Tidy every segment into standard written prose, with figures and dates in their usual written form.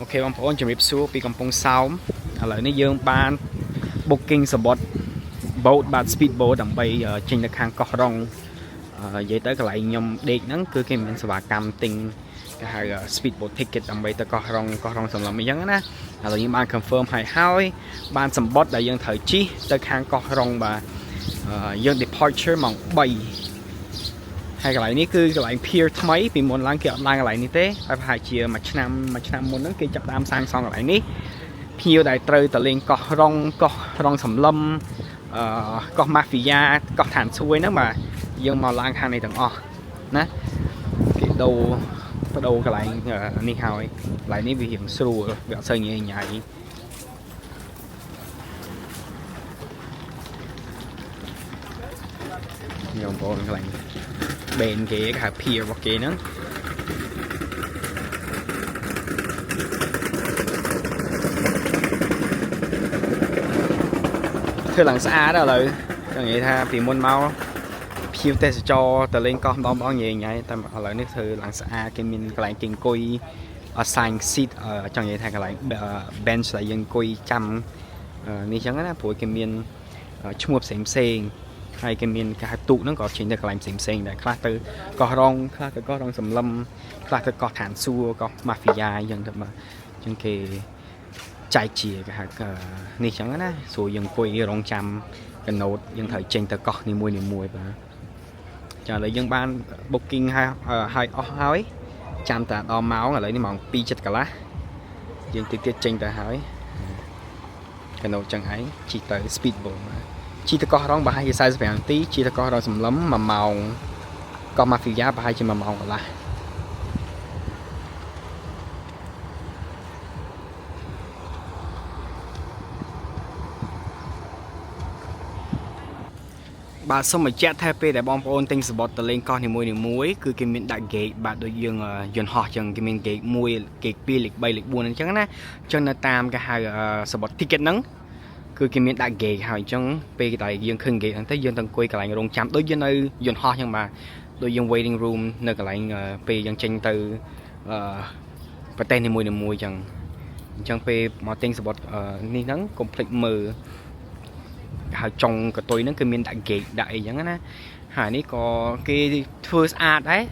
Ok bông phổ chuẩn bị xuống bị cầm pông sáu ở lại nơi dương ban booking spot boat ban speedboat đầm bay trên đất hàng cỏ rong vậy tới cái lại nhom đệt nắng cứ cái mình sẽ vào cầm tình cái hai speedboat ticket đầm bay tới cỏ rong sầm lắm mấy giống á là những ban confirm hay hai ban spot đại dương thời chi tới hàng cỏ rong và dương departure mong bay hai cái lại ní cứ cái lại pier mấy vì muốn láng kiểu láng cái lại ní thế phải hai chia mà năm muốn nó kia chập đam sang xong lại ní pier đại trời từ lên cỏ rong sầm lâm có mafia có thản xuôi nữa mà dương màu lang hàng này tầng o nè cái đầu cái lại ní hào ấy lại ní vì hiểm sưu vẹo sơn như nhảy nhiều bộ cái lại bên cái cả pier và kia nữa thưa làng xa đó là vậy tha vì môn mau pier test cho từ lên con bao nhiêu nhảy ta ở lại nước thưa làng xa cái mình cái lại kinh coi assign seat ở trong vậy tha cái lại bench là dân coi chăm ní chẳng á buổi cái mình chung một xem hay cái miền cái tụ nó có chính được làm xem để khác từ có rong sầm lâm khác từ có thản xua có mafia dân được mà trong cái chạy chìa cái hạt này chẳng á số dân quay rong trăm cái nốt dân thời trên từ có ni mùi và trả lời dân ban booking hai hói trăm tạ đo máu là lấy đi mỏng pi chật cả lá dân tiết trên từ hói cái nốt chẳng ấy chỉ tới speedboat mà chỉ có rong bà hai size vàng tí chỉ có rong sầm lấm mà màu có mafia bà hai chỉ mà màu là bà xong mà chat theo để bom ôn tinh spot từ lên con thì muối cứ cái miếng đại ghế bà đôi dương dồn họ chẳng cái miếng ghế muối cái pi lịch bay lịch buồn chẳng á cho nên tam cái hai spot ticket nắng cứ cái miếng đại ghế hỏi trong về tại dương khưng ghế thấy dương tầng quay cái lại rong chạm đối với nơi dồn ho nhưng mà đối dương waiting room nơi cái lại về dân tranh từ và tên thì mùi chẳng về mà tên spot ni nắng complete mờ hỏi trong cái tôi nó cái miếng đại ghế đại chẳng á hải ní có cái first art đấy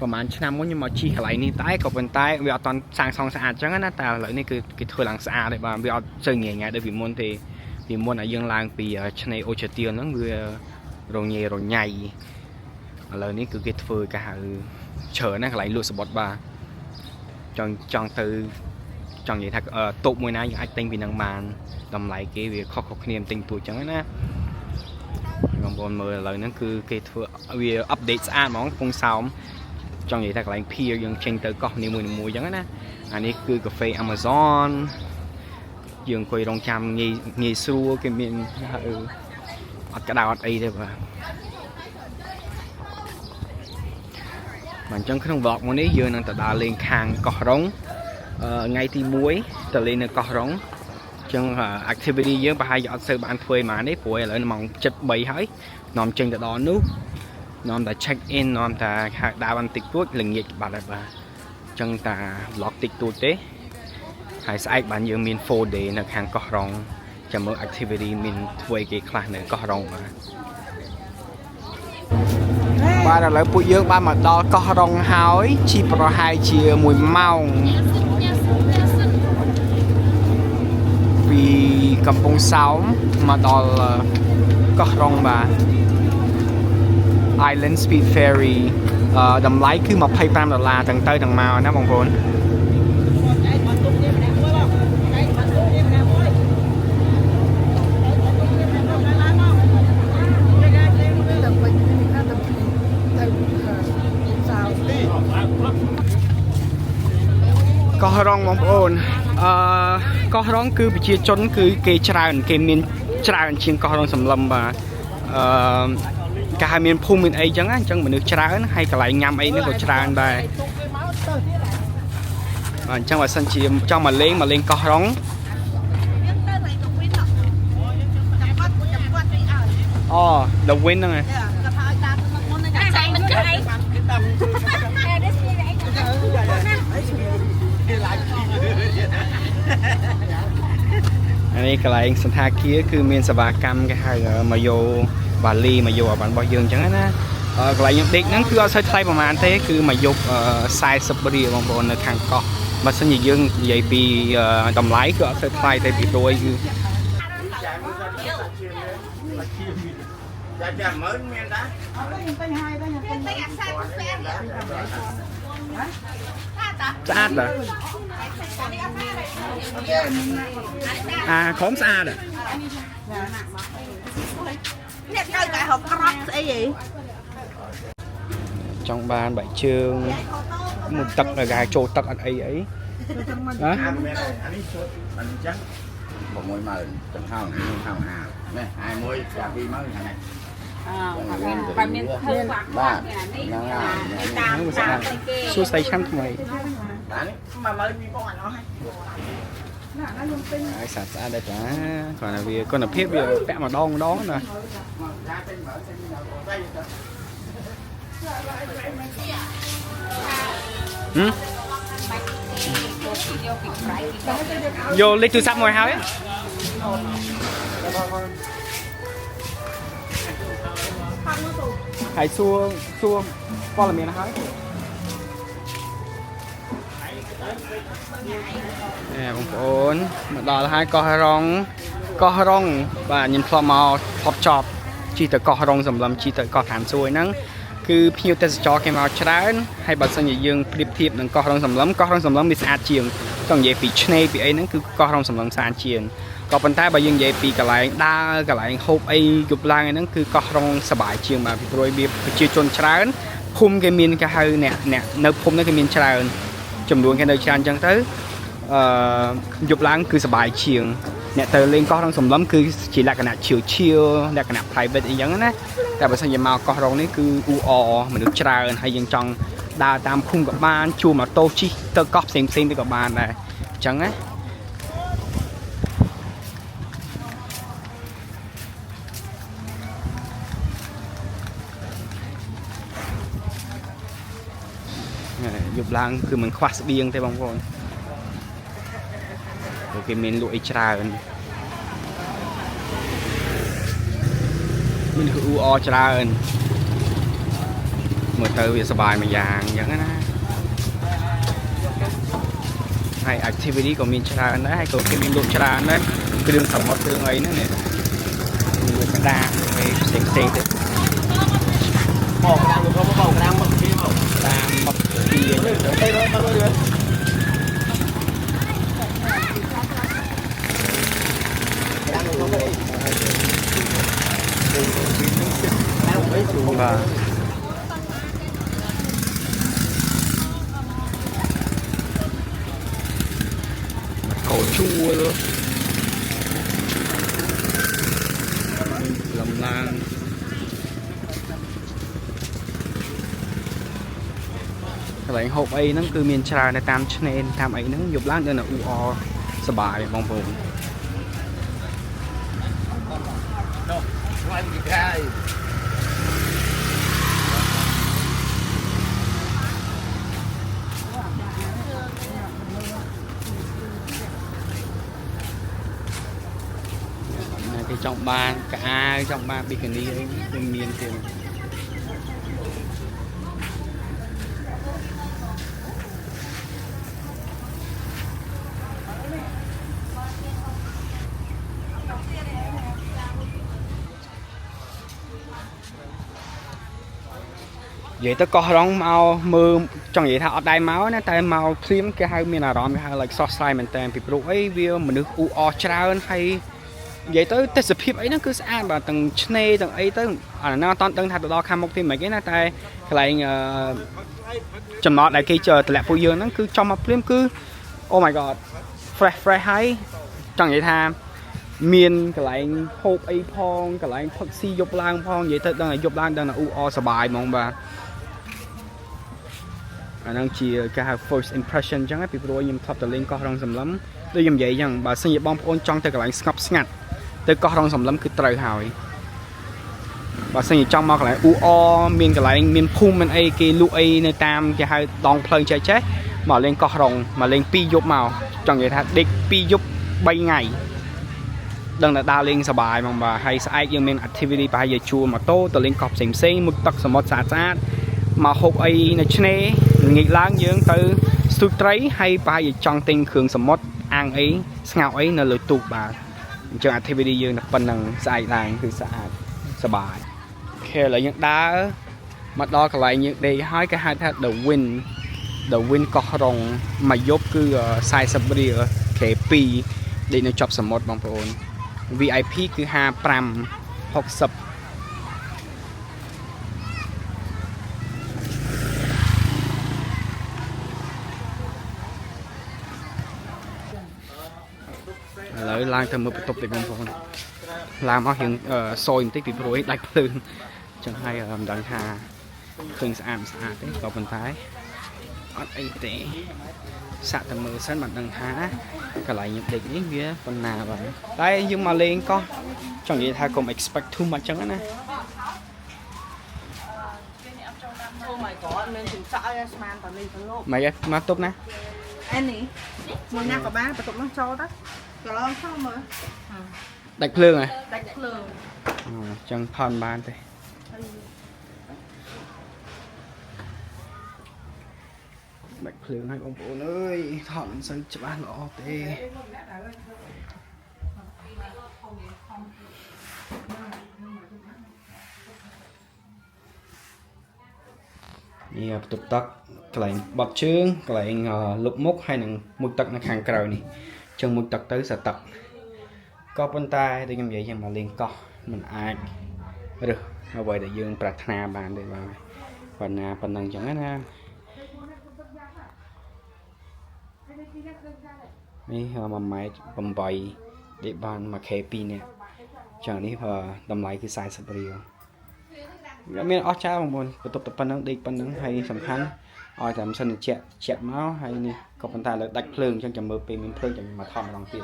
ประมาณឆ្នាំមុនខ្ញុំមកជីកន្លែងនេះតែក៏ប៉ុន្តែវាអត់តន់សាងសង់ស្អាតចឹងណាតែឥឡូវនេះគឺគេធ្វើឡើងស្អាតហើយបាទវាអត់សូវងាយដូចពីមុនទេពីមុនឲ្យយើងឡើងពីឆ្នេរអូជាទៀនហ្នឹងវារញ៉េឥឡូវនេះគឺគេធ្វើគេហៅច្រើនណាកន្លែងលក់សបុតបាទចង់ទៅចង់និយាយថាតូបមួយណាយើងអាចទិញពីនឹងបានតម្លៃគេវាខុសគ្នាទិញទួចចឹងណាបងប្អូនមើលឥឡូវហ្នឹងគឺគេធ្វើវា update ស្អាតហ្មងពងសោមtrong vậy ta lại pier dương trên tới con nhiều mùi giống á anh ấy cứ cà phê Amazon dương quay đông trăm nghi xua cái miền cái đào ấy đây mà trong cái vlog muốn đấy dương đang ta lên hàng cỏ rống ngay thì muối ta lên cỏ rống trong activity dương và hai dọn sơ bạn thuê mà đấy phổi lại mong chất bầy hết nằm trên đó nước nón ta check in nón ta đào ăn tịch tuốt lừng nhiệt bà lại bà chân ta lọt tịch tuốt thế hay sai bạn giờ mình phô để là hàng cỏ rong cho mỗi activity mình thuê cái class này cỏ rong mà ba là lấy bụi dương ba mà đo cỏ rong hói chỉ pro hai chia mùi mau vì cầm bông sáu mà đo cỏ rong bà Island Speed Ferry តម្លៃគឺ$25ទាំងទៅទាំងមកណាបងប្អូនកោះរងបងប្អូនកោះរងគឺប្រជាជនគឺគេច្រើនគេមានច្រើនជាងកោះរងសំឡឹមបាទcái miền phun miền ấy chẳng mình được trán hay cả lại nhâm ấy nó có trán đây trong mà sân chìm trong mà lên co rong the wind này នេះកន្លែងសន្តាគារគឺមានសេវាកម្មគេហៅមកយោបាលីមកយោអាបានរបស់យើងអញ្ចឹងណាកន្លែងខ្ញុំដេកហ្នឹងគឺអត់សូវថ្លៃប្រហែលទេគឺមកយក40រៀលបងប្អូននៅខាងកោះបើសិនជាយើងនិយាយពីតម្លៃគឺអត់សូវថ្លៃទេពីព្រោះគឺចាមើលមានដែរអត់ខ្ញុំពេញហើយខ្ញុំពេញអាសាស្អាតដែរអាខំស្អាតអ្នកទៅតែហៅក្រប់ស្អីហីចង់បានបែកជើងមួយទឹកឲ្យគេចូលទឹកអត់អីអីណាអានេះចូលអញ្ចឹង60000ចំហោហៅនេះហើយមួយចា20000ហ្នឹងបាទមានធ្វើបាទនេះតាមគេសួរស្ដីឆាំថ្មីបាទនេះ12000បងអត់អស់ហើយហើយស្អាតដែរចាគ្រាន់តែវាគុណភាពវាពាក់ម្ដងណាយកលេខទូរស័ព្ទមកហើយហើយសួរព័ត៌មានហើយបងប្អូនមកដល់ហើយកោះរ៉ុងបាទខ្ញុំធ្លាប់មកថតចប់ជីទៅកោះរ៉ុងសម្លឹមជីទៅកោះឋានសួយហ្នឹងគឺភ្ញៀវទេសចរគេមកច្រើនហើយបើសិនជាយើងប្រៀបធៀបនឹងកោះរ៉ុងសម្លឹមវាស្អាតជាងចង់និយាយពីឆ្នេរពីអីហ្នឹងគឺកោះរ៉ុងសម្លឹមស្អាតជាងក៏ប៉ុន្តែបើយើងនិយាយពីកន្លែងដើរកន្លែងហូបអីយប់ឡើងហ្នឹងគឺកោះរ៉ុងសប្បាយជាងបាទពីព្រោះវាប្រជាជនច្រើនភូមិគេមានគេហៅអ្នកនៅភូមិហ្នឹងគេមានច្រើនចំនួនគេនៅច្រើនអញ្ចឹងទៅយប់ឡើងគឺសប្បាយជាងអ្នកទៅលេងកោះរ៉ុងសម្លឹមគឺជាលក្ខណៈឈៀវលក្ខណៈ private អីចឹងណាតែបើសិនជាមកកោះរ៉ុងនេះគឺអ៊ូអមនុស្សច្រើនហើយយើងចង់ដើរតាមភូមិក៏បានជួលម៉ូតូជិះទៅកោះផ្សេងទៅក៏បានដែរអញ្ចឹងណាយប់ឡើងគឺមិនខ្វះស្បៀងទេបងប្អូនព្រោះគេមានលក់អីច្រើនមានគឺអ៊ូអច្រើនមើលទៅវាសប្បាយមួយយ៉ាងអញ្ចឹងណាហើយ activity ក៏មានច្រើនដែរហើយក៏គេមានលក់ច្រើនដែរគ្រឿងសមុទ្រគ្រឿងអីហ្នឹងនេះមានកដាអីផ្សេងទៀតបោកកដាមកគេមកតាមមកពីបាទកោជួលលំឡានកន្លែងហូបអីហ្នឹងគឺមានច្រើននៅតាមឆ្នេរតាមអីហ្នឹងយប់ឡើងនៅអ៊ូអសប្បាយបងប្អូនគេចង់បានកៅអាវចង់បានប៊ីកានីអីគឺមានទៀតនិយាយទៅកោះរ៉ុងមកមើលចង់និយាយថាអត់ដែរមកណាតែមកភ្លាមគេហៅមានអារម្មណ៍គេហៅ like សោះស្រាយមែនតើពីព្រោះអីវាមនុស្សអ៊ូអច្រើនហើយនិយាយទៅទេសភាពអីហ្នឹងគឺស្អាតបាទទាំងឆ្នេរទាំងអីទៅអាណាអត់ដឹងថាទៅដល់ខាងមុខទេមិនគេណាតែកន្លែងចំណតដែលគេតម្លាក់ពួកយើងហ្នឹងគឺចំមកភ្លាមគឺ oh my god fresh ហើយចង់និយាយថាមានកន្លែងហូបអីផងកន្លែងផឹកស៊ីយប់ឡើងផងនិយាយទៅដឹងតែយប់ឡើងដឹងតែអ៊ូអសប្បាយហ្មងបាទអាហ្នឹងជាគេហៅ first impression អញ្ចឹងពីព្រោះខ្ញុំធ្លាប់ទៅលេងកោះរ៉ុងសម្លឹមដូចខ្ញុំនិយាយអញ្ចឹងបើសិនជាបងប្អូនចង់ទៅកន្លែងស្ងប់ស្ងាត់ទៅកោះរ៉ុងសម្លឹមគឺត្រូវហើយបើសិនជាចង់មកកន្លែងអ៊ូអមានកន្លែងមានភូមិមានអីគេលក់អីនៅតាមគេហៅដងផ្លូវចេះមកលេងកោះរ៉ុងមកលេង2យប់មកចង់និយាយថាដេក2យប់3ថ្ងៃ ដឹងតែដើរលេងសប្បាយហ្មងបាទហើយស្អែកយើងមាន activity ប្រហែលជាជួលម៉ូតូទៅលេងកោះផ្សេងមុខទឹកសមុទ្រស្អាតមកហូបអីនៅឆ្នេរល្ងាចឡើងយើងទៅស្ទូចត្រីហើយប្រហែលជាចង់ទិញគ្រឿងសមុទ្រអាំងអីស្ងោរអីនៅលើទូកបាទអញ្ចឹង activity យើងតែប៉ុណ្្នឹងស្អែកឡើងគឺស្អាតសប្បាយអូខេឥឡូវយើងដើរមកដល់កន្លែងយើងដេកហើយគេហៅថា The Win កោះរងមួយយប់គឺ40រៀលគេ2ដេកនៅជាប់សមុទ្របងប្អូន VIP គឺ55 60ឥឡូវឡើងទៅមើលបន្ទប់តិចបងប្អូនឡើងមកយើងសយបន្តិចពីព្រោះឯងដាច់ភ្លើងចឹងហើយមិនដឹងថាឃើញស្អាតទេក៏ប៉ុន្តែអត់អីទេសាក់តែមើលសិនមិនដឹងថាកន្លែងខ្ញុំដេកនេះវាប៉ុណ្ណាបាទតែយើងមកលេងកោះចង់និយាយថាកុំ expect too much ចឹងណា Oh my god មានជំសក់ឲ្យស្មានតានេះទៅលោក មិនឯងមកតុបណា អានេះមួយណាក៏បានបន្ទប់នោះចូលទៅក៏ឡងចូលមើល ដាច់ភ្លើងហ៎ ដាច់ភ្លើង អញ្ចឹងថនបានទេដាច់ភ្លើងឲ្យបងប្អូនអើយថតមិនសូវច្បាស់ល្អទេនេះបន្ទប់ទឹកកន្លែងបត់ជើងកន្លែងលុបមុខហើយនឹងមុខទឹកនៅខាងក្រៅនេះអញ្ចឹងមុខទឹកទៅសទឹកក៏ប៉ុន្តែដូចខ្ញុំនិយាយយ៉ាងមកលេងកោះមិនអាចរើសអ្វីដែលយើងប្រាថ្នាបានទេបាទប៉ុណ្ណាប៉ុណ្ណឹងអញ្ចឹងណានេះ1ម៉ែត្រ8ដេកបាន 1K 2នាក់ចឹងនេះតម្លៃគឺ40រៀលមានអស់ចាបងប្អូនបន្ទប់តែប៉ុណ្ណឹងដេកប៉ុណ្ណឹងហើយសំខាន់ឲ្យតែមិនសិនជាជាក់មកហើយនេះក៏ប៉ុន្តែលើដាច់ភ្លើងអញ្ចឹងចាំមើលពេលមានភ្លើងចាំមកថតម្ដងទៀត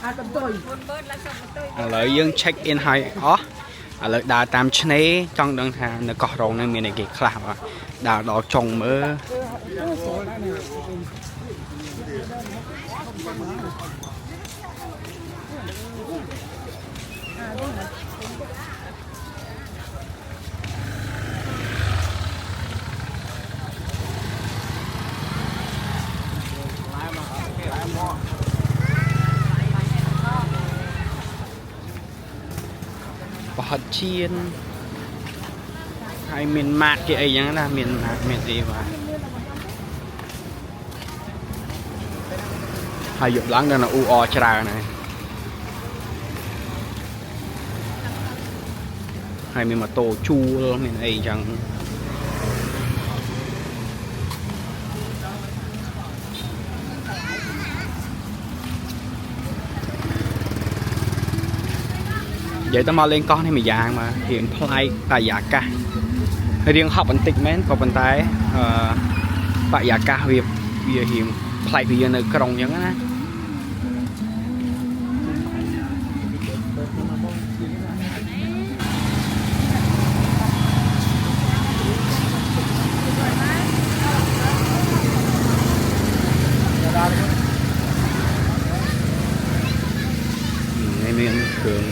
អត់បន្ទុយ ឥឡូវយើង check in ហើយអស់ឥឡូវដើរតាមឆ្នេរចង់ដឹងថានៅកោះរងនេះមានអីគេខ្លះបាទដើរដល់ចុងមើលប្រហិតជៀនហើយមានម៉ាក់គេអីចឹងណាមានម៉ាក់មានអីបាទហើយយកឡើងដល់អ៊ូអច្រើនហើយមានម៉ូតូជួលមានអីចឹងនិយាយទៅមកលេងកោះនេះមួយយ៉ាងមករៀងប្លែកបរិយាកាសរៀងហប់បន្តិចមែនក៏ប៉ុន្តែបរិយាកាសវារៀងប្លែកពីយើងនៅក្រុងអញ្ចឹងណានេះមានគ្រឿង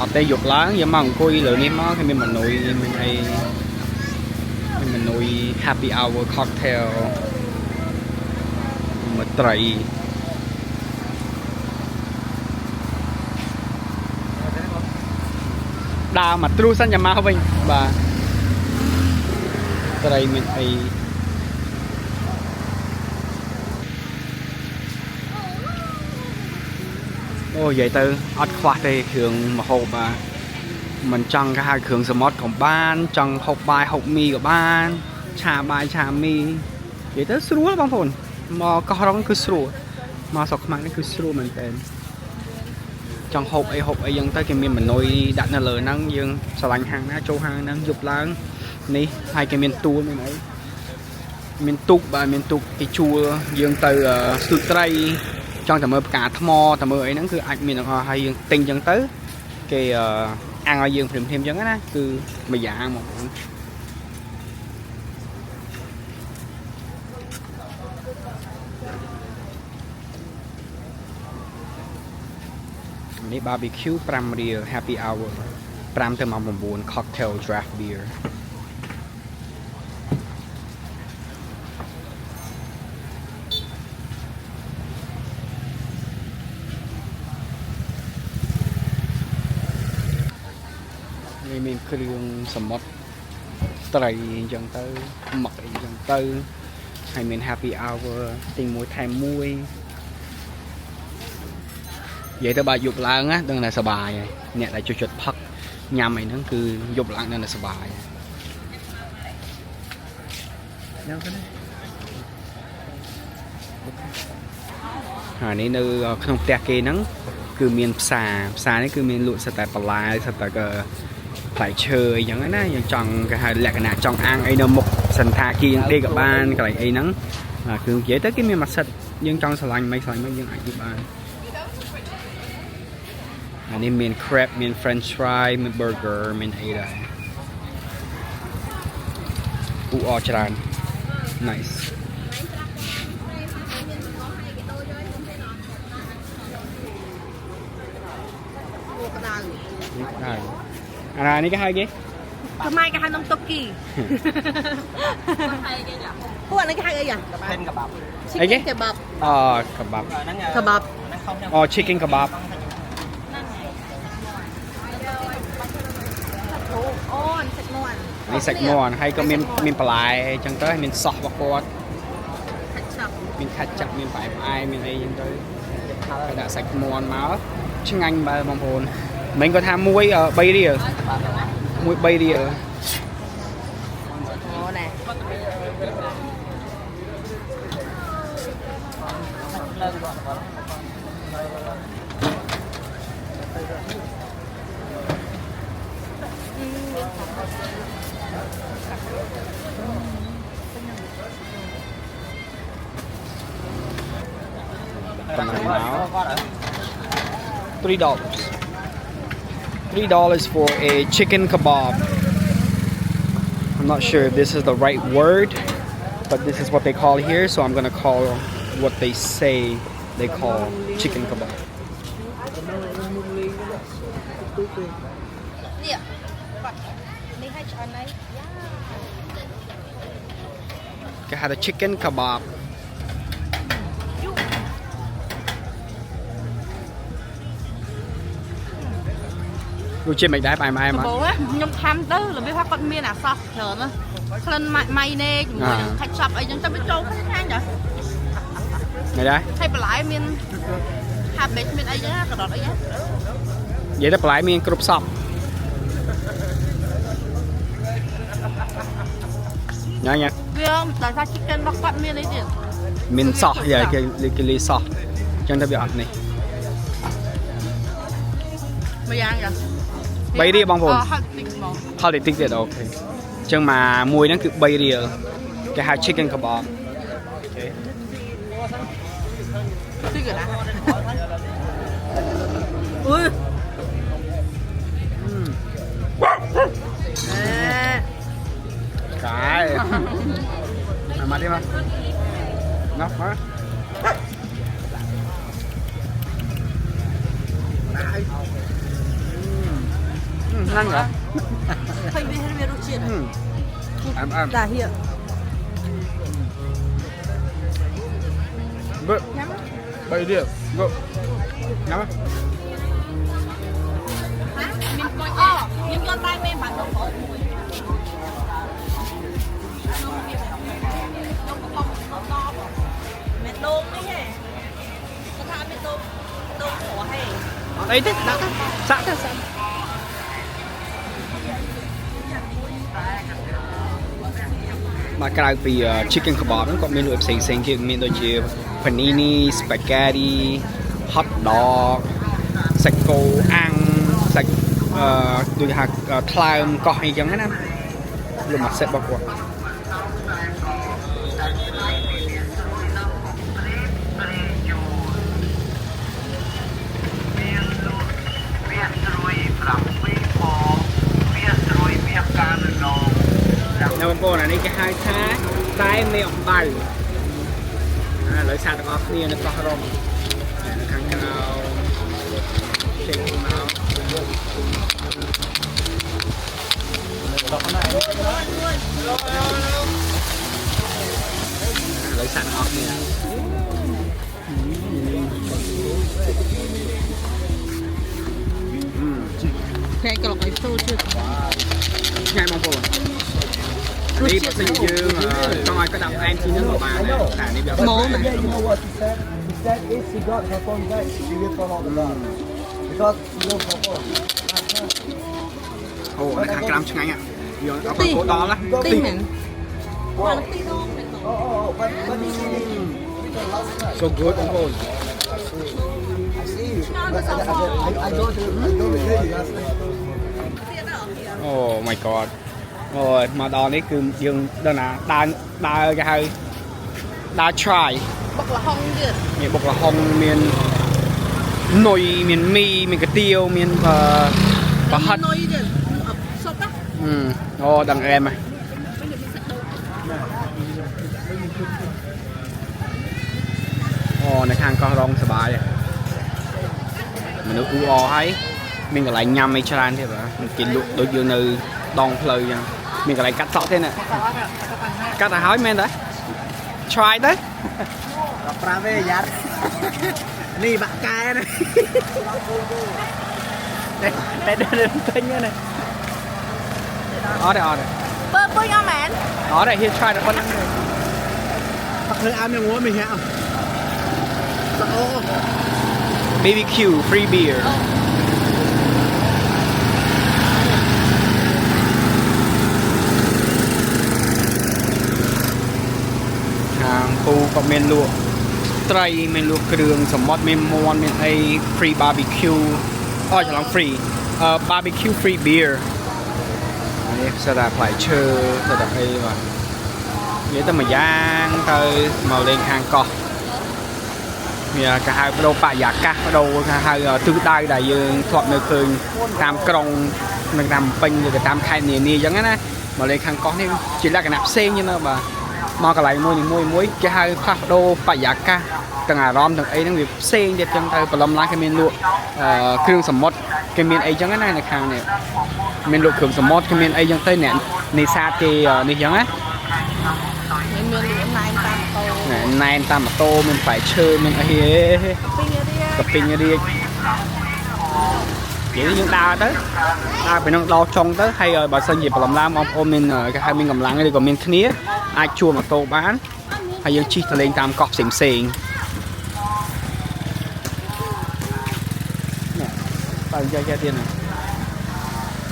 អត់ទេយកឡើងយកមកអង្គុយលើនេះមកគេមានមនុយមានអីមានមនុយ happy hour cocktail មកត្រីដើរមកទ្រូសិនចាំមកវិញបាទត្រីមានអីអូនិយាយទៅអត់ខ្វះទេគ្រឿងម្ហូបបាទមិនចង់គេហៅគ្រឿងសមុទ្រក៏បានចង់ហូបបាយហូបមីក៏បានឆាបាយឆាមីនិយាយទៅស្រួលបងប្អូនមកកោះរ៉ុងគឺស្រួលមកស្រុកខ្មែរនេះគឺស្រួលមែនតើចង់ហូបអីយ៉ាងទៅគេមានមនុយដាក់នៅលើហ្នឹងយើងស្រឡាញ់ហាងណាចូលហាងហ្នឹងយប់ឡើងនេះហើយគេមានទួលមានអីមានទូកបាទមានទូកគេជួលយើងទៅស្ទូចត្រីចង់តែមើលផ្កាថ្មតែមើលអីហ្នឹងគឺអាចមានទាំងអស់ហើយយើងទិញអញ្ចឹងទៅគេអាំងឲ្យយើងព្រមៗអញ្ចឹងណាគឺមួយយ៉ាងបងប្អូន នេះ barbecue 5 រៀល happy hour 5 ទៅម៉ោង 9 cocktail draft beer នេះមានគ្រឿងសមុទ្រត្រីអញ្ចឹងទៅមឹកអីអញ្ចឹងទៅហើយមាន happy hour ទិញមួយថែមមួយនិយាយទៅបើយប់ឡើងណាដឹងតែសប្បាយហើយអ្នកដែលជួយចិត្តផឹកញ៉ាំអីហ្នឹងគឺយប់ឡើងដឹងតែសប្បាយញ៉ាំទៅណាហើយនេះនៅក្នុងផ្ទះគេហ្នឹងគឺមានផ្សារនេះគឺមានលក់សិតតែបន្លែសិតតែផ្លែឈើអីចឹងណាយើងចង់គេហៅលក្ខណៈចង់អាំងអីនៅមុខសន្តាគារដេកក៏បានកន្លែងអីហ្នឹងគឺនិយាយទៅគេមានមួយសិតយើងចង់ឆ្លាញ់មិនយើងអាចទៅបានអានេះមាន crab មាន french fry មាន burger មានអីដែរអ៊ូអរច្រើន nice អានេះគេហៅគេខ្មែរគេហៅនំតុកគីពួកអានេះគេហៅអីយ៉ា chicken kebab អីគេកបាប់ kebab កបាប់ chicken kebab អូនសាច់មាន់ នេះសាច់មាន់ហើយក៏មានបន្លែអញ្ចឹងទៅមានសោះរបស់គាត់មានខាច់ចាប់មានផ្អែមមានអីអញ្ចឹងទៅដាក់សាច់មាន់មកឆ្ងាញ់បើបងប្អូនមិញគាត់ថាមួយ3រៀលមួយ3រៀលអូណែ$3 for a chicken kebab. I'm not sure if this is the right word, but this is what they call here, so I'm gonna call what they say they call chicken kebab. They had a chicken kebab. Rồi trên mình đá bài mai mà. Bố á, nhung tham tư là biết phát con miên à sao chờ nó. Khăn may nè, chúng tôi thạch sập ấy chúng ta biết trâu cái hang vậy. Này đây. Thay bà lái miên hạt bệt miên ấy á, cái đó ấy á. Vậy đó bà lái miên cướp sập. Nha. Biết không? Tại sao chicken bắt quạt miên ấy tiền? Miên sọ vậy cái ly sọ. Chẳng ta bị ọt này. Mày ăn vậy? 3 រៀលបងប្អូន ហត់តិចមកហត់តិចទៀតអូខេអញ្ចឹងមកមួយហ្នឹងគឺ3រៀលគេហៅ chicken kebab តិចណាអុយcái mà đi mà nó má ngon hả? Hơi bị rút chiên Ăn. Đã hiện. Vợ. Bây giờ, vợ. Nhắm á. Nhưng con tay mềm bằng đồng phố. Mẹ đôn đấy hề. Con thả mẹ đôn khổ hề. Đấy thế, đã thế. Sẵn thế, sẵn. មកក្រៅពី chicken kebab ហ្នឹងក៏មានលក់ផ្សេងៗទៀតមានដូចជា panini spaghetti hot dog សាច់គោអាំងសាច់ដូចហៅថ្លើមកោះអីចឹងណាលក់មួយសេតរបស់គាត់នៅបងប្អូនអានេះគេហៅថាតែមេអំបៅឥឡូវសាទាំងអស់គ្នានៅកោះរំនៅខាងក្រៅ ចេញមកលើសាក់អស់នេះ ថ្ងៃក៏លោកឲ្យចូលជឿ ថ្ងៃបងប្អូននេះបើសិនយើងចង់ឲ្យក៏ដាក់ផ្អែមជាងនឹងក៏បានដែរតែនេះវា ម៉ូណា You know what he said? He said if she got her phone back, she will fall out the bar. Because she lost her phone. អូនៅខាងក្រោមឆ្ងាញ់វាអត់កោដល់ណា ទីមែនបានទីដងមែន Oh, but you see, so good បងប្អូន I see you. But I don't relate you last night. អូ my god អូយមកដល់នេះគឺយើងដល់ណាដើរគេហៅដើរ try បុកលហុងទៀត មានបុករហុងមាននុយមានមីមានកាទៀវមានប្រហិត នុយទៀតសុបណា អូដឹងអែមហ៎អូនៅខាងកោះរងសបាយមនុស្សអ៊ូអហើយមានកន្លែងញ៉ាំអីច្រើនទៀតបាទគេលក់ដូចយើងនៅដងផ្លូវអញ្ចឹងមានកន្លែងកាត់សក់ទេណាកាត់ទៅហើយមែនទេ try ទៅ ប្រាវេយ៉ាត់នេះបាក់កែណា តែដើរពេញណាអត់ទេ បើពុញអត់មែន អត់ទេ here try តែប៉ុណ្្នឹងទេ បាក់លើអាមនឹងងួនមិនហ่ะអូ BBQ free beer ខាងពូក៏មានលក់ត្រីមានលក់គ្រឿងសមុទ្រមានមាន់មានអី free barbecue អូច្រឡំ free barbecue free beer នេះផ្សារផ្លែឈើទៅតែអីបាទនិយាយទៅមួយយ៉ាងទៅមកលេងខាងកោះមានគេហៅបដូរបរិយាកាសបដូរគេហៅទិសដៅដែលយើងធ្លាប់នៅឃើញតាមក្រុងនិងតាមពេញឬក៏តាមខេត្តនានាអញ្ចឹងណាមកលេងខាងកោះនេះជាលក្ខណៈផ្សេងហ្នឹងណាបាទមកកន្លែងមួយគេហៅផ្លាស់ប្ដូរបរិយាកាសទាំងអារម្មណ៍ទាំងអីហ្នឹងវាផ្សេងទៀតអញ្ចឹងទៅបន្លំឡើងគេមានលក់គ្រឿងសមុទ្រគេមានអីអញ្ចឹងណានៅខាងនេះមានលក់គ្រឿងសមុទ្រគេមានអីអញ្ចឹងទៅអ្នកនេសាទគេនេះអញ្ចឹងណា មានលក់ណែនតាមតោ ណែនតាមម៉ូតូមានផ្លែឈើមានអីហេ ពីងរៀង កាពីងរៀបនិយាយយើងដើរទៅដើរពីនឹងដល់ចុងទៅហើយបើសិនជាប្រឡំឡើងបងប្អូនមានគេហៅមានកម្លាំងឬក៏មានគ្នាអាចជួលម៉ូតូបានហើយយើងជិះទៅលេងតាមកោះផ្សេងៗបើនិយាយទៀតណា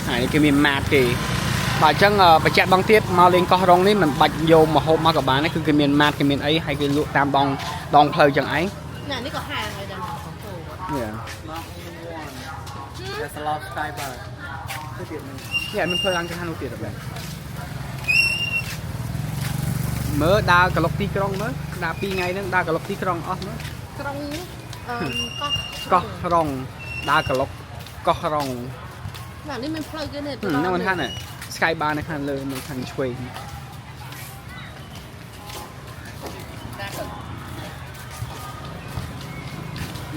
ហើយគេមានម៉ាតគេបើអញ្ចឹងបច្ចៈបងទៀតមកលេងកោះរងនេះមិនបាច់យកមកហូបមកក៏បានដែរគឺគេមានម៉ាតគេមានអីហើយគេលក់តាមដងផ្លូវអញ្ចឹងឯង នេះនេះក៏ហាងហើយដែរបងចូល There's a lot of sky bar នេះមិនធ្វើឡើងទៅខាងនោះទៀតទេមើលដើរក្លុកទីក្រុងមើលដើរ2ថ្ងៃហ្នឹងដើរក្លុកទីក្រុងអស់មើល ក្រុងកោកោះះរងដើរក្លុកកោះរង ណានេះមានផ្លូវគេនេះ ហ្នឹងមិនថាណា Sky Bar នៅខាងលើនៅខាងឆ្វេង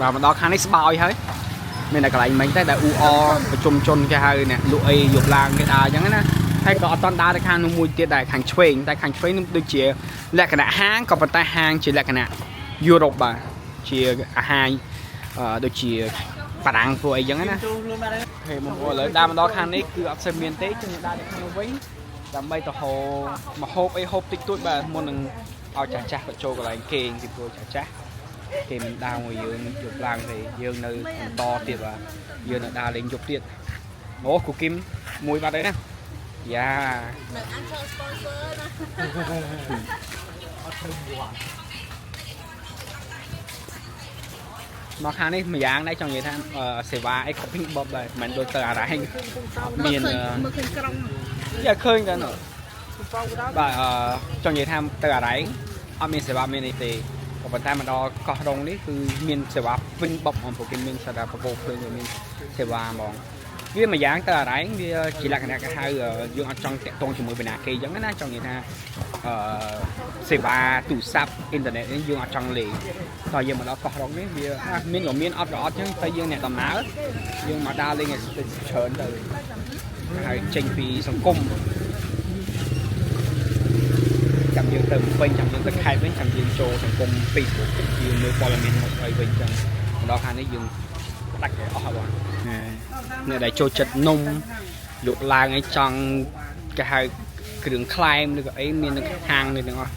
បាទមកដល់ខាងនេះស្បើយហើយមានតែកន្លែងមិញតែដែលអ៊ូអប្រជុំជនគេហៅអ្នកលក់អីយប់ឡើងគេដើរអញ្ចឹងណាហើយក៏អត់តន់ដើរទៅខាងនោះមួយទៀតដែរខាងឆ្វេងតែខាងឆ្វេងនោះដូចជាលក្ខណៈហាងក៏ប៉ុន្តែហាងជាលក្ខណៈយុរ៉ុបបាទជាអាហារដូចជាបារាំងពួកអីចឹងណាហេមកឥឡូវដើរមកដល់ខាងនេះគឺអត់សូវមានទេចឹងដើរទៅខាងនោះវិញដើម្បីទៅហូបមកហូបអីហូបតិចតួចបាទមុននឹងឲ្យចាស់ៗទៅចូលកន្លែងគេងពីព្រោះចាស់ៗគេមិនដើរមួយយើងយប់ឡើងទេយើងនៅបន្តទៀតបាទយើងនៅដើរលេងយប់ទៀតអូគូគឹមមួយបាត់ហើយណាយ៉ា នៅអានចូល sponsor ណា មកខាងនេះម្យ៉ាងដែរចង់និយាយថាសេវាអី shopping bob ដែរមិនដូចទៅអារ៉ែងមាន មើលឃើញក្រុង យ៉ាឃើញតែបាទចង់និយាយថាទៅអារ៉ែងអត់មានសេវាមានអីទេក៏ប៉ុន្តែមកដល់កោះរងនេះគឺមានសេវាពេញបបអំពួកគេមានសេវាប្រពោភ្លើងមានសេវាហ្មង វាមួយយ៉ាងទៅអារ៉ែងវាជាលក្ខណៈគេហៅយើងអត់ចង់តាក់ទងជាមួយបណ្ណាគេអញ្ចឹងណាចង់និយាយថាសេវាទូរស័ព្ទអ៊ីនធឺណិតនេះយើងអត់ចង់លេងតើយើងមកដល់កោះរ៉ុងនេះវាមានក៏មានអត់ក៏អត់អញ្ចឹងតែយើងអ្នកដំណើរយើងមកដើរលេងឲ្យច្រើនទៅហើយចេញពីសង្គមចាំយើងទៅវិញចាំយើងទៅខេត្តវិញចាំយើងចូលសង្គម Facebook យើងមើលព័ត៌មានមកអីវិញអញ្ចឹងមកដល់ខាងនេះយើងដាច់អស់ហើយបងអ្នកដែលចូលចិត្តនំយកឡើងអីចង់គេហៅគ្រឿងខ្លែមឬក៏អីមាននៅហាងនេះទាំងអស់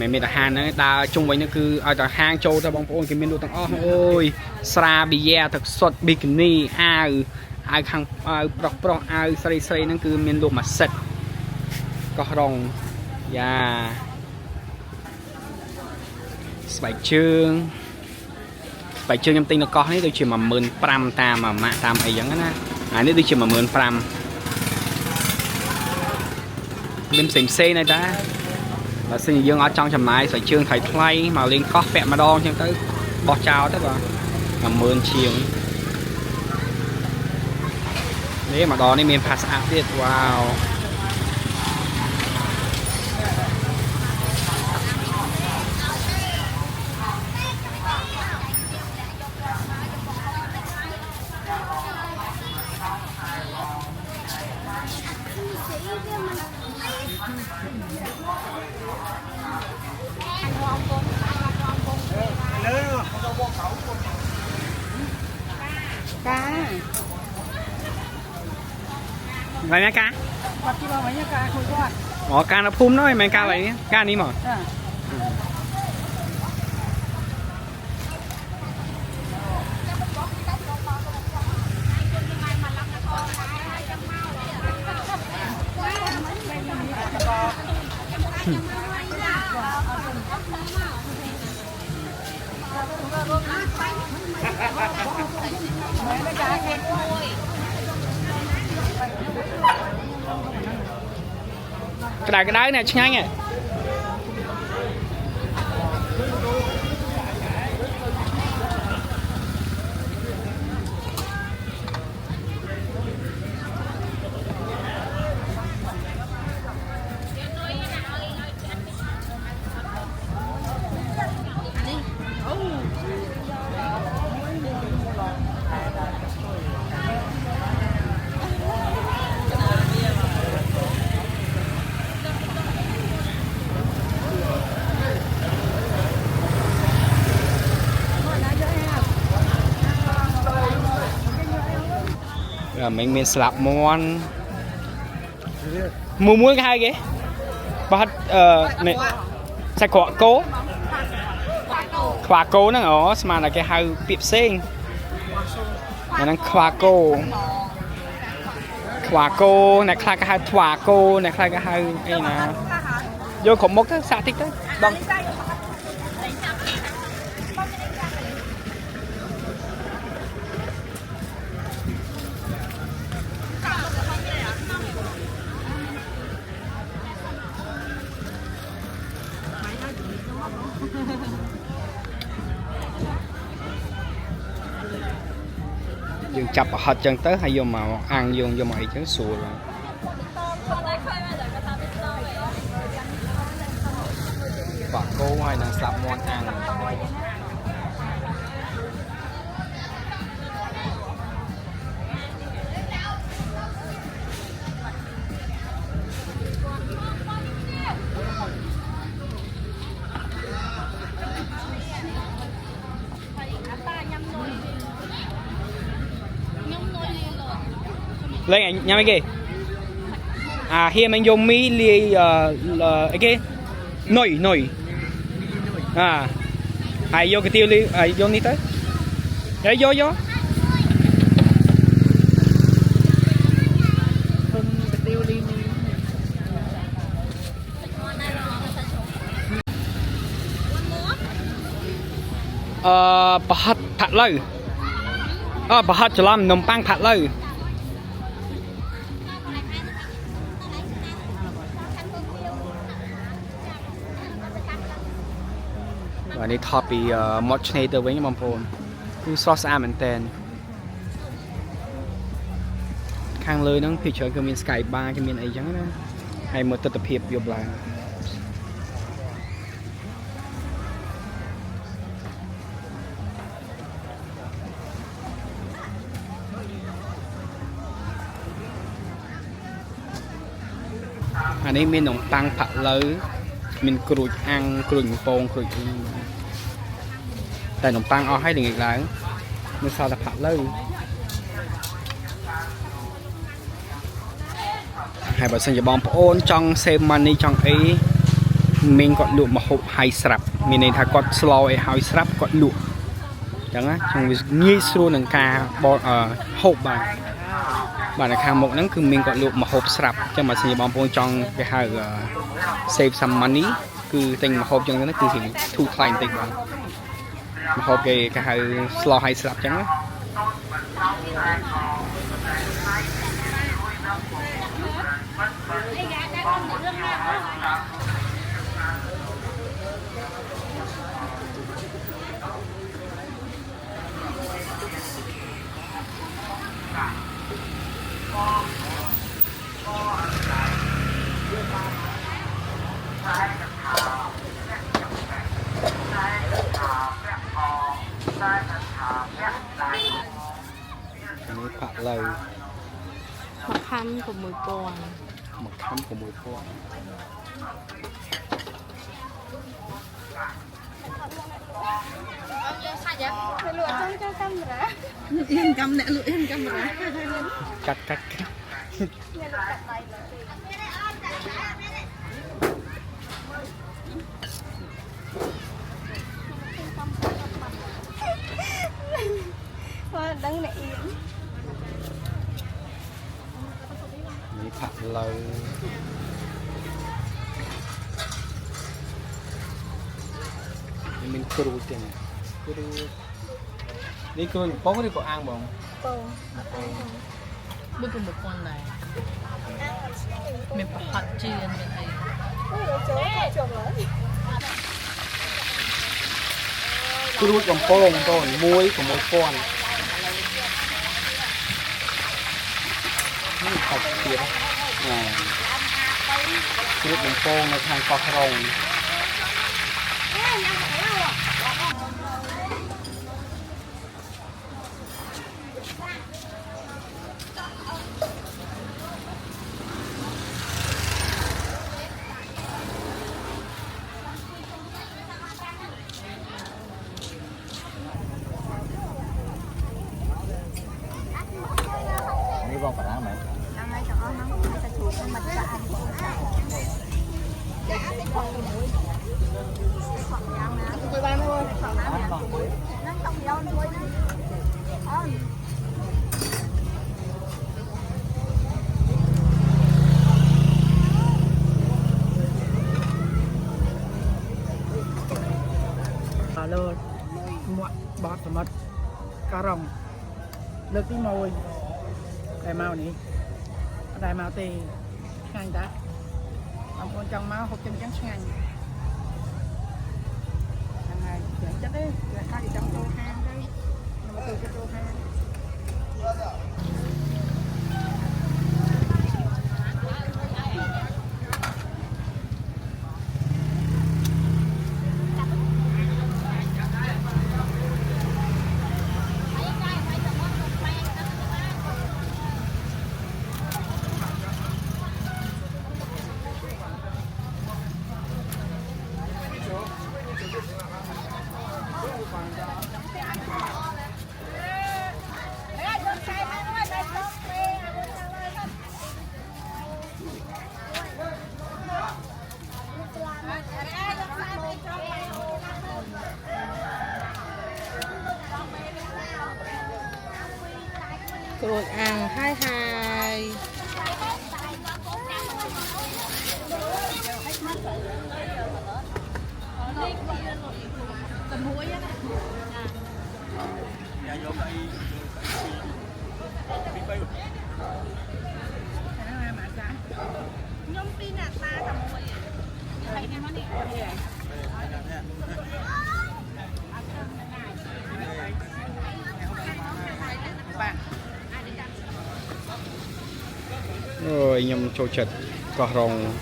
មិនមានតែហាងហ្នឹងដើរជុំវិញហ្នឹងគឺឲ្យតែហាងចូលទៅបងប្អូនគេមានលក់ទាំងអស់អូយស្រាប៊ីយ៉ាទឹកសុទ្ធប៊ីគីនីអាវខាងអាវប្រុសអាវស្រីហ្នឹងគឺមានលក់មួយសិតកោះរ៉ុងយ៉ាស្បែកជើងខ្ញុំទិញនៅកោះនេះដូចជា 15,000 តាមមួយម៉ាក់តាមអីចឹងណាអានេះដូចជា 15,000 មានផ្សេងៗដែរតាបើសិនជាយើងអត់ចង់ចំណាយស្បែកជើងថ្លៃមកលេងកោះពាក់ម្ដងចឹងទៅបោះចោលទៅបាទ 10,000 ជាងនេះម្ដងនេះមានផាសស្អាតទៀតវ៉ាវอะไรนะกาวัดที่เราไว้เนี่ยกาคุยก่อนอ๋อการเอาพุ่มน้อยมันกาอะไรเนี่ยกานี้หมอcái đáy này nhanh này mình miền slap món mua cái hai cái bắt này sạch khóa cố nó ở mà là cái hai tiệp sen mà đang khóa cố này khai cái hai khóa cố này khai cái hai cái nào vô khổng một cái xã thích đấy bằng dương chập hot chân tới hay vô màu ăn vô mọi chứ sùa rồi bà cô hay là sạp món ăn lên anh nhắm cái à hiện mình dùng mi li cái nồi à ai vô cái tiêu li vô đi tới đấy vô bà hạt thạch lư bà hạt cho làm nấm băng thạch lư và đây thọp bị mót này từ với những bông phồn cứ so xa mình tên ខាងលើហ្នឹងភាគច្រើនគឺមាន sky bar គឺមានអីចឹងណាហើយមើលទស្សនភាពយប់ឡើងអានេះមាននំប៉័ងផាក់ឡូវមានក្រូចអាំងក្រូចបំពងក្រូចអីតែនំប៉័ងអស់ហើយល្ងាចឡើងមានសល់តែផាក់ឡូវហើយបើសិនជាបងប្អូនចង់ save money ចង់អីមីងគាត់លក់ម្ហូបហើយស្រាប់មានន័យថាគាត់ slow ឲ្យហើយស្រាប់គាត់លក់អញ្ចឹងណាចឹងវាងាយស្រួលនឹងការបោហូបបាទនៅខាងមុខហ្នឹងគឺមីងគាត់លក់ម្ហូបស្រាប់អញ្ចឹងបើសិនជាបងប្អូនចង់គេហៅ save some money គឺទិញម្ហូបចឹងទៅគឺធូរថ្លៃបន្តិចបាទម្ហូបគេហៅ slow ហើយស្រាប់ចឹងណានេះផាក់ឡូវមកខំ6,000មកខំ6,000កាត់ដឹងអ្នកអៀននេះផាក់ឡូវមានគ្រូទៀតគ្រូនេះគ្រូបំពងឬក៏អាំងបងមួយ6,000ដែរមានប្រហិតជឿនមានអីគ្រូបំពងបង1 6,000នេះខុសទៀតគ្រូបំពងនៅខាងកោះរងបងបារាំងមែនហ្នឹងហើយទាំងអស់ហ្នឹងតែជ្រូកហ្នឹងមិនចាក់ហ្នឹងជួយបានមួយហ្នឹងតោះយកមួយហ្នឹងអូនលើមាក់បតសមុទ្រការ៉ុងលើកទី1តែមកនេះអត់ដែរមកទេឆ្ងាញ់តាបងប្អូនចង់មកហូបចឹងឆ្ងាញ់ហ្នឹងហើយចិត្តទេគេថាចង់ចូលហាងទៅមកចូលហាង ôi nhầm trôi chật có rong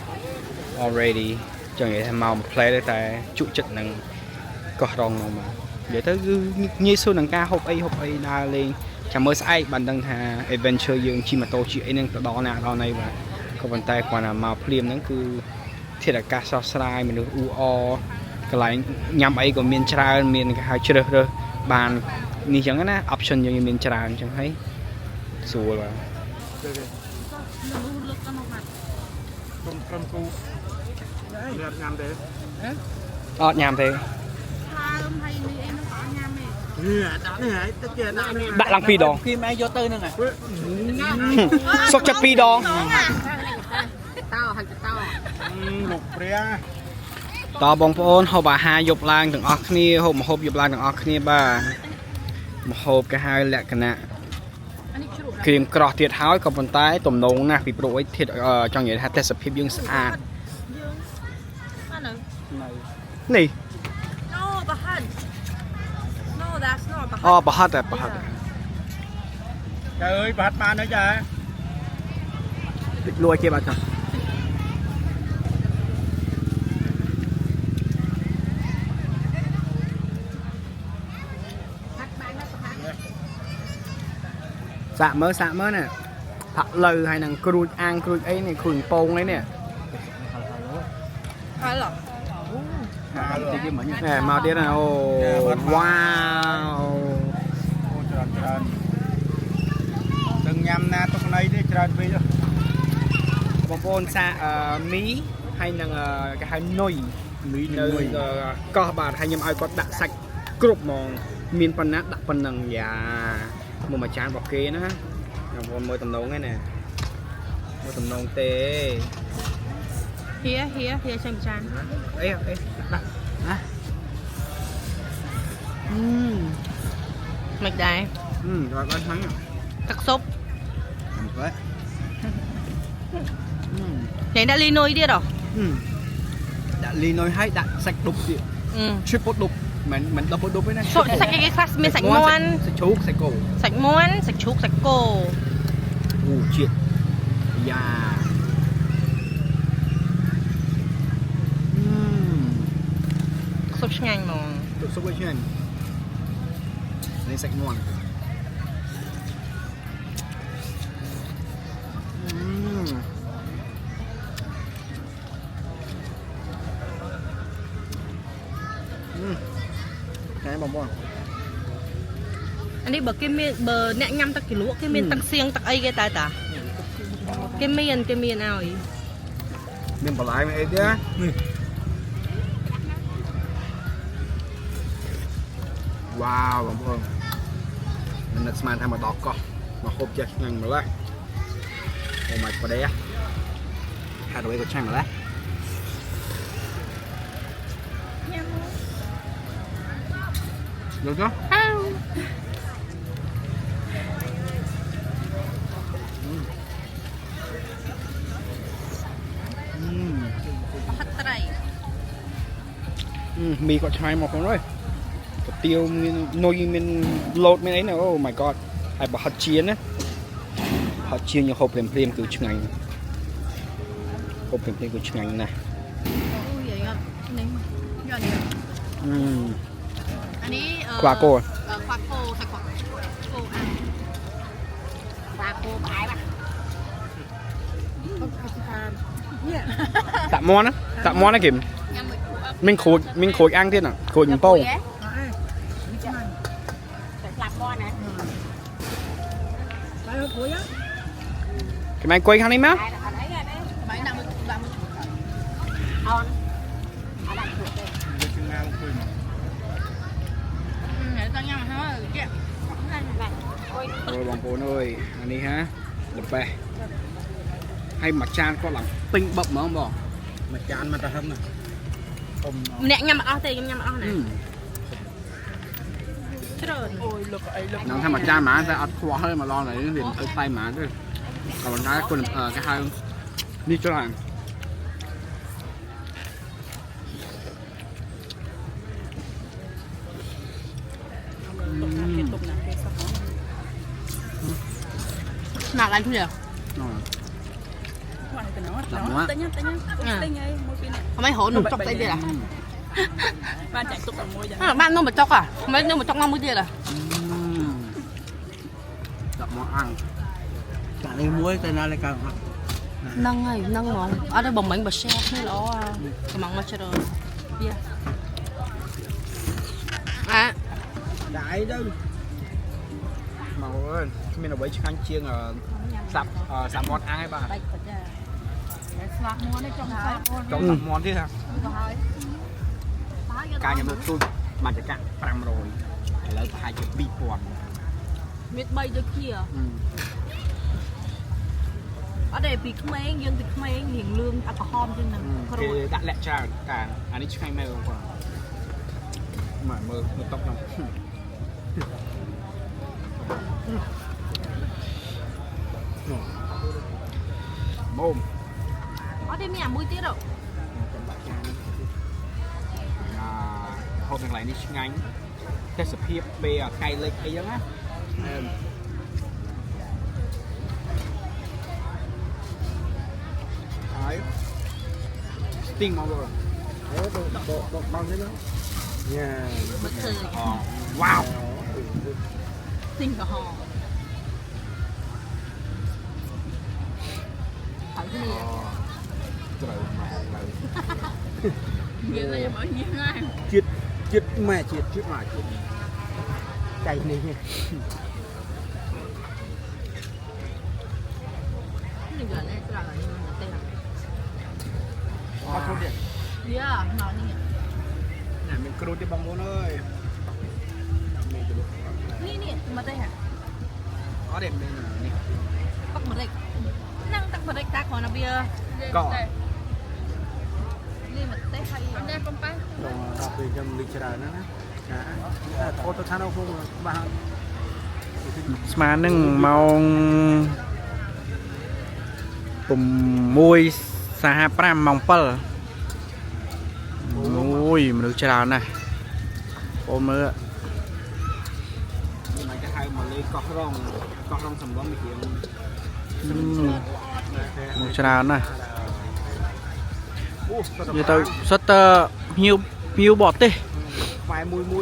already chẳng vậy màu một play đấy tại trụ chật nằng có rong mà vậy tới như số nằng ca hộp ấy đa lên chẳng mới sai bản đăng hà adventure dương chi mà tôi chị ấy nên đó này và có bàn tay còn là màu phim nó cứ thiệt là ca sao sai mình được u cái lại nhằm ấy của miền Trà miền cái hai chưa được bàn như chẳng á option như miền Trà chẳng thấy xùa là nhằm thế bạn làm phi đòn Kim ai vô tư nữa nè. sóc chặt phi đònต่อบองប្អូនហូបអាហារយប់ឡើងទាំងអស់គ្នាហូបម្ហូបយប់ឡើងទាំងអស់គ្នាបាទម្ហូបគេហៅលក្ខណៈគ្រឿងក្រោះទៀតហើយក៏ប៉ុន្តែទំនងណាស់ពីព្រោះអីធាតចង់និយាយថាទេសភាពយើងស្អាតនេះ No, Bahan. No, that's not Bahan. អូប្រហិតតែប្រហិត Trời ơi, bà hát man nữa trời. លួយគេបាទចា sạ mớ nè thật lừ hay năng cruise ăn cruise ấy này cruise pôn ấy nè Hello. nè màu tía này ô wow Đừng nhầm nè, tôi này đi trời vì đó. bông pôn xa mí hay năng cái hai nồi mí nơi có bạn hay nhầm ai có đặt sạch cục mòn miên pan nát đặt pan năng và một mà chán bọc kia nữa còn môi tầm nấu ngay nè môi tầm nấu tê Here, xem chan. ấy đặt Mạch đài. rồi con thắng rồi Cắt súp. đấy Này đã ly nôi đi rồi. đã ly nồi hay đã sạch đục gì triple đục mình double đục với này Sạch cái class miên sạch muôn. sạch chuột sạch cổ Sạch muôn, sạch chúc, sạch cổ. triệt dạ Súp nhanh mà. được số với nên sạch ngon cái bông bông Anh đi bờ cái miên bờ nẹt ngâm tắc cái lúa cái miên tắc xiên tắc ấy cái tai ta. Cái miên nào ấy. miếng bỏ lại mày chứ wow bông bông mình đặt smart tham mà đọt con mà hộp chết nhanh mà lấy ô mày có đấy hai đôi có chăng mà lấy được chưa Hắt tay. mì có chai một con rồi cái tiêu nồi mình lột mình ấy nè oh my god hay bảo hot chiên á hot chiên như hộp phim cứ chừng ngày hộp phim cứ chừng ngày nè Ui vậy ngon. Này. Ngon vậy. Anh ấy quả cô khoa cô sạch quả cô ăn. Khoa cô bãi bà. tạm món á kìm mình khối ăn thế nào khối mình bông cái mày quay khăn đi má ôi bông bồn ơi anh đi ha đập bè hay mặt chan có lòng tinh bập mà không bỏ Mà chán mà ta hâm nè. Nẹt nhâm ở đây nhâm ở này. nó thay mặt chan mà sẽ ăn quá hơi mà lo này liền hơi tay mà chứ còn cái con cái hai đi cho hàng Nào anh chưa? không mấy hổ nụ chọc tay đi à ban nô mà chọc à mấy nô mà chọc ngon mới đi à đập món ăn cả đây muối tay nào lại càng nâng ơi nâng ngon ở đây bồng bánh bờ xe mới ló cái măng mà chơi rồi à đại đâu mà ơi mình là với chiếc chiên sạp sạp món ăn hay bà trong sạp món thế hả cả nhà mình tôi mà chỉ cạn pram rồi lấy hai chục bi quần miết bay tới kia ở đây bị không mấy dân thì không mấy hiện lương alcohol trên này thì đã lẹ cha cả anh ấy hay mê không mà mơ tóc nào bom ở đây nhà mũi tiết đâu hôm nay đi ngay cái sự hiệp bè cây lên ấy giống á sting mong rồi độ bao nhiêu nữa nha bất thường wow tinh cả hò thử cái gì vậy là bảo nhiêu ngay chết mẹ chết cay này nha cái giờ này là tên có số điện yeah nói như này mình cứ đi bằng môn ơi nè mà đây hả có đẹp đây này tắc một đây năng tắc một đây ta còn là bia có đi mà tay hay đây con pa đọc về trong lịch sử nữa nè thôi tôi than đâu không bà mà nâng màu cùng môi xa pram mong pal ôi mà được chào này ôm nữa mà cái hai mà lấy cọp rong sầm bóng mình một chào này giờ tôi xuất nhiều bọt đi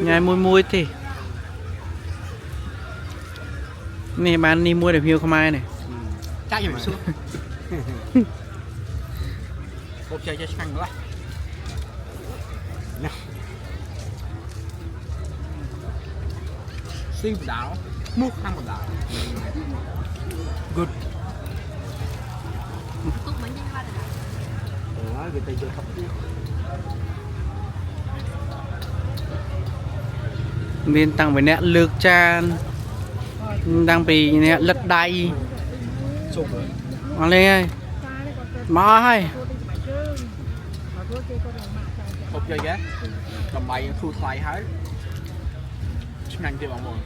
ngày mùi thì nè bạn đi mua được nhiều không ai này chắc gì mà xuống một chơi chơi khăn nữa siêu đảo mút ăn một đảo good túc mấy nhanh ba rồi người ta chơi khắp nên tăng với nét lược chan đang bị nét lật đầy lên ơi má hay không chơi ghé cầm bay thu tay hết nhanh chưa bạn buồn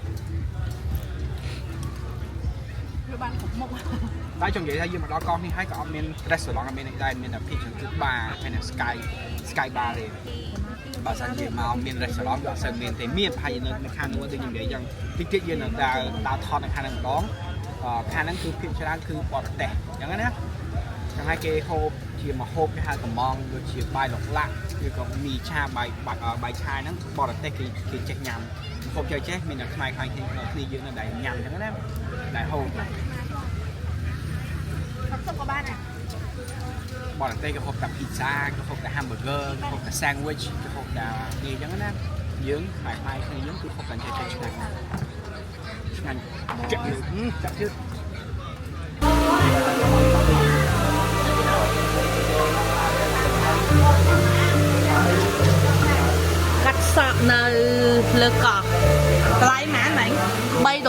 tại trong vậy thay vì mà đó con thì hai cái men restaurant ở bên đây men là kitchen thứ ba hay là sky bar thì bà sang gì mà men restaurant bà sang men thì miền hay nữa mình khăn nữa từ những vậy rằng tiết kiệm gì là đào thon khăn năng đón khăn năngคือ kitchen คือ bọt tẹt อย่างนั้นนะchẳng hai cái hộp chỉ mà hộp cái hai cái mong rồi chỉ bài lọc lạ rồi còn mì cha bài chai nó bọt tẹt cái check nhầm hộp chơi chết mình là khai khai thì dương là đại nhầm chẳngนั้นđại hộp bỏ ở đây cái hộp cả pizza, cái hộp cả hamburger, cái hộp cả sandwich, cái hộp cả gì chẳng á dưỡng phải mai khi dưỡng cái hộp cả chơi ngành chậm chứ cắt sọt nơi lơ cọt lái má bạn $3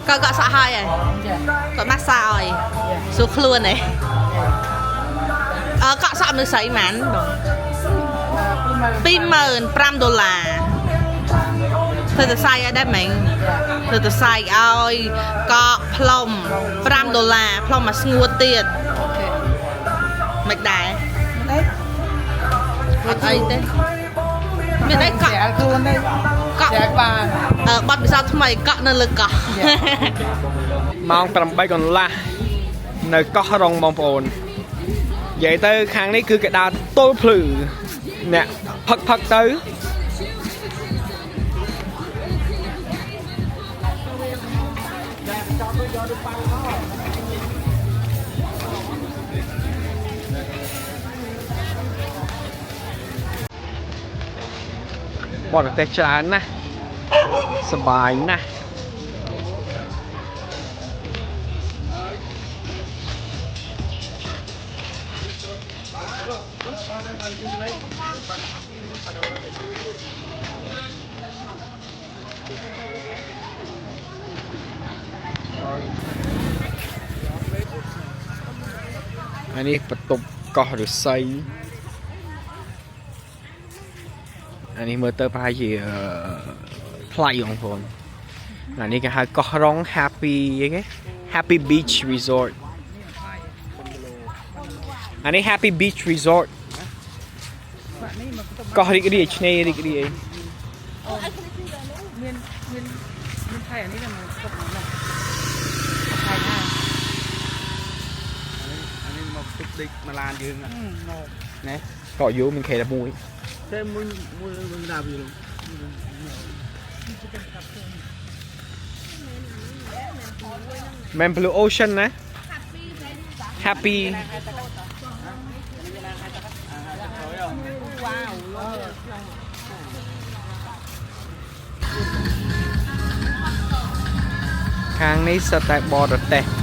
Coi gọi sợ hai rồi gọi massage rồi xuống luôn này cọ sọm được sấy mắn $25,000 ធ្វើទៅសាយឲ្យដែរមែនធ្វើទៅសាយឲ្យកក់ផ្លុំ$5ផ្លុំមកស្ងួតទៀតមិនដែរអត់អីទេមានអីកក់ Trẻ luôn đây កក់ Trẻ bà បាត់ពិសោធន៍ថ្មីកក់នៅលើកោះ ម៉ោង 8 កន្លះនៅកោះរងបងប្អូននិយាយទៅខាងនេះគឺគេដើរទល់ភ្លឺអ្នកផឹកទៅបរទេសច្រើនណាស់សប្បាយណាស់អានេះបន្ទប់កោះឫស្សីអានេះមើលទៅប្រហែលជាថ្លៃបងប្អូនអានេះគេហៅកោះរង Happy អីគេ Happy Beach Resort អានេះ Happy Beach Resort កោះរីករាយឆ្នេររីករាយ Miên thay ở đây là một cục này thay ha អានេះមកទុកតិចមកឡានយើង ណាកោះយូមានខេតែមួយ តែមួយវិញដាវា មែន Blue Ocean ណា Happy ខាងនេះសិតតែបរទេស